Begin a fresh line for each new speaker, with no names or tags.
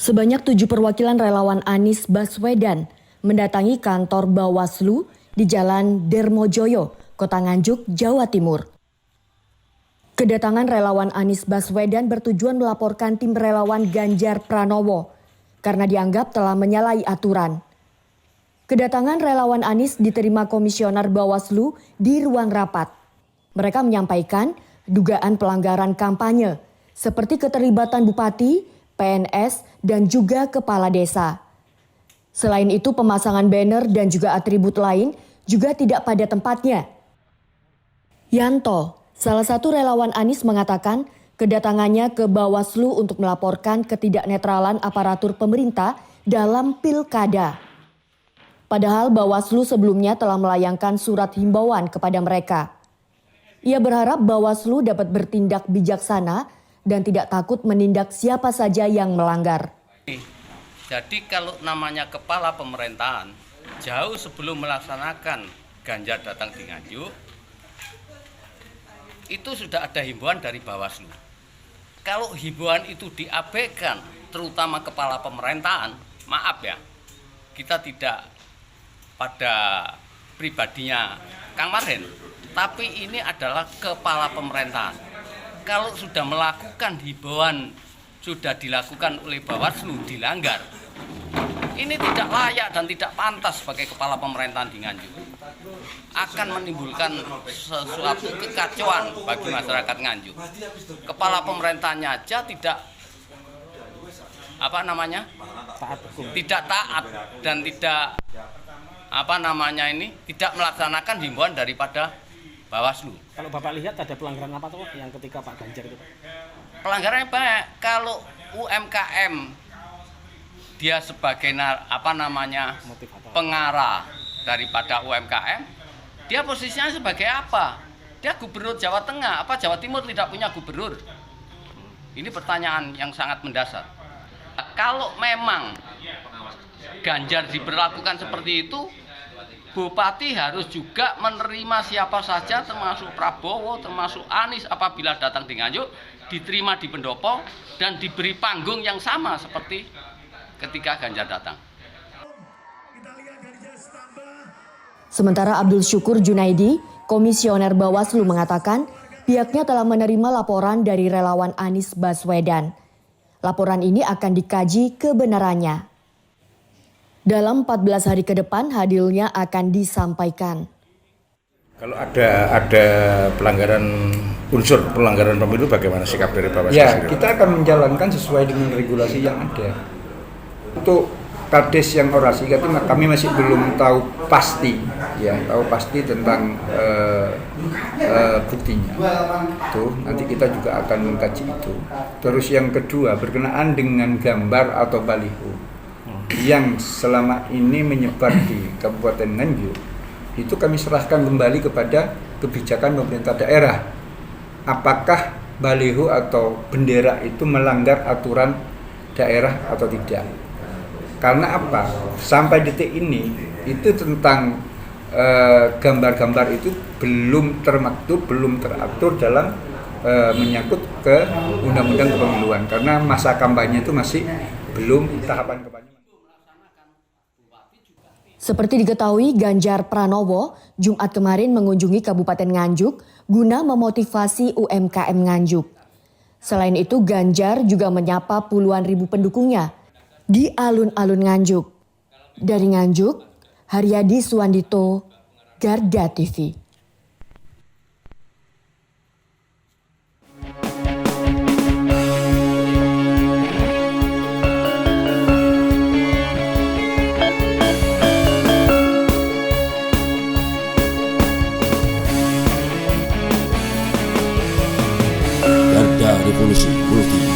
Sebanyak 7 perwakilan relawan Anies Baswedan mendatangi kantor Bawaslu di Jalan Dermojoyo, Kota Nganjuk, Jawa Timur. Kedatangan relawan Anies Baswedan bertujuan melaporkan tim relawan Ganjar Pranowo karena dianggap telah menyalahi aturan. Kedatangan relawan Anies diterima Komisioner Bawaslu di ruang rapat. Mereka menyampaikan dugaan pelanggaran kampanye seperti keterlibatan bupati, PNS, dan juga kepala desa. Selain itu, pemasangan banner dan juga atribut lain juga tidak pada tempatnya. Yanto, salah satu relawan Anies, mengatakan kedatangannya ke Bawaslu untuk melaporkan ketidaknetralan aparatur pemerintah dalam pilkada. Padahal Bawaslu sebelumnya telah melayangkan surat himbauan kepada mereka. Ia berharap Bawaslu dapat bertindak bijaksana dan tidak takut menindak siapa saja yang melanggar.
Jadi kalau namanya kepala pemerintahan, jauh sebelum melaksanakan Ganjar datang di Nganjuk, itu sudah ada himbauan dari Bawaslu. Kalau himbauan itu diabaikan, terutama kepala pemerintahan, maaf ya, kita tidak pada pribadinya Kang Marhen, tapi ini adalah kepala pemerintahan. Kalau sudah melakukan himbauan, sudah dilakukan oleh Bawaslu, dilanggar, ini tidak layak dan tidak pantas sebagai kepala pemerintahan di Nganjuk. Akan menimbulkan sesuatu kekacauan bagi masyarakat Nganjuk. Kepala pemerintahannya aja tidak tidak taat dan tidak tidak melaksanakan himbauan daripada Bawaslu.
Kalau Bapak lihat ada pelanggaran apa tuh yang ketika Pak Ganjar itu?
Pelanggarannya banyak. Kalau UMKM dia sebagai pengarah daripada UMKM, dia posisinya sebagai apa? Dia gubernur Jawa Tengah, apa Jawa Timur tidak punya gubernur? Ini pertanyaan yang sangat mendasar. Kalau memang Ganjar diberlakukan seperti itu, Bupati harus juga menerima siapa saja, termasuk Prabowo, termasuk Anies, apabila datang di Nganjuk, diterima di pendopo dan diberi panggung yang sama seperti ketika Ganjar datang.
Sementara Abdul Syukur Junaidi, Komisioner Bawaslu, mengatakan pihaknya telah menerima laporan dari relawan Anies Baswedan. Laporan ini akan dikaji kebenarannya. Dalam 14 hari ke depan hasilnya akan disampaikan.
Kalau ada unsur pelanggaran pemilu, bagaimana sikap dari Bawaslu?
Ya, kita akan menjalankan sesuai dengan regulasi yang ada. Untuk kades yang orasi, kami masih belum tahu pasti tentang buktinya. Itu nanti kita juga akan mengkaji itu. Terus yang kedua, berkenaan dengan gambar atau baliho yang selama ini menyebar di Kabupaten Nganjuk, itu kami serahkan kembali kepada kebijakan pemerintah daerah. Apakah baliho atau bendera itu melanggar aturan daerah atau tidak? Karena apa? Sampai detik ini itu tentang gambar-gambar itu belum termaktub, belum teratur dalam menyangkut ke undang-undang kepemiluan, karena masa kampanye itu masih belum tahapan kampanye.
Seperti diketahui, Ganjar Pranowo Jumat kemarin mengunjungi Kabupaten Nganjuk guna memotivasi UMKM Nganjuk. Selain itu, Ganjar juga menyapa puluhan ribu pendukungnya di alun-alun Nganjuk. Dari Nganjuk, Haryadi Suwandito, Garda TV.
Garda Revolusi Multi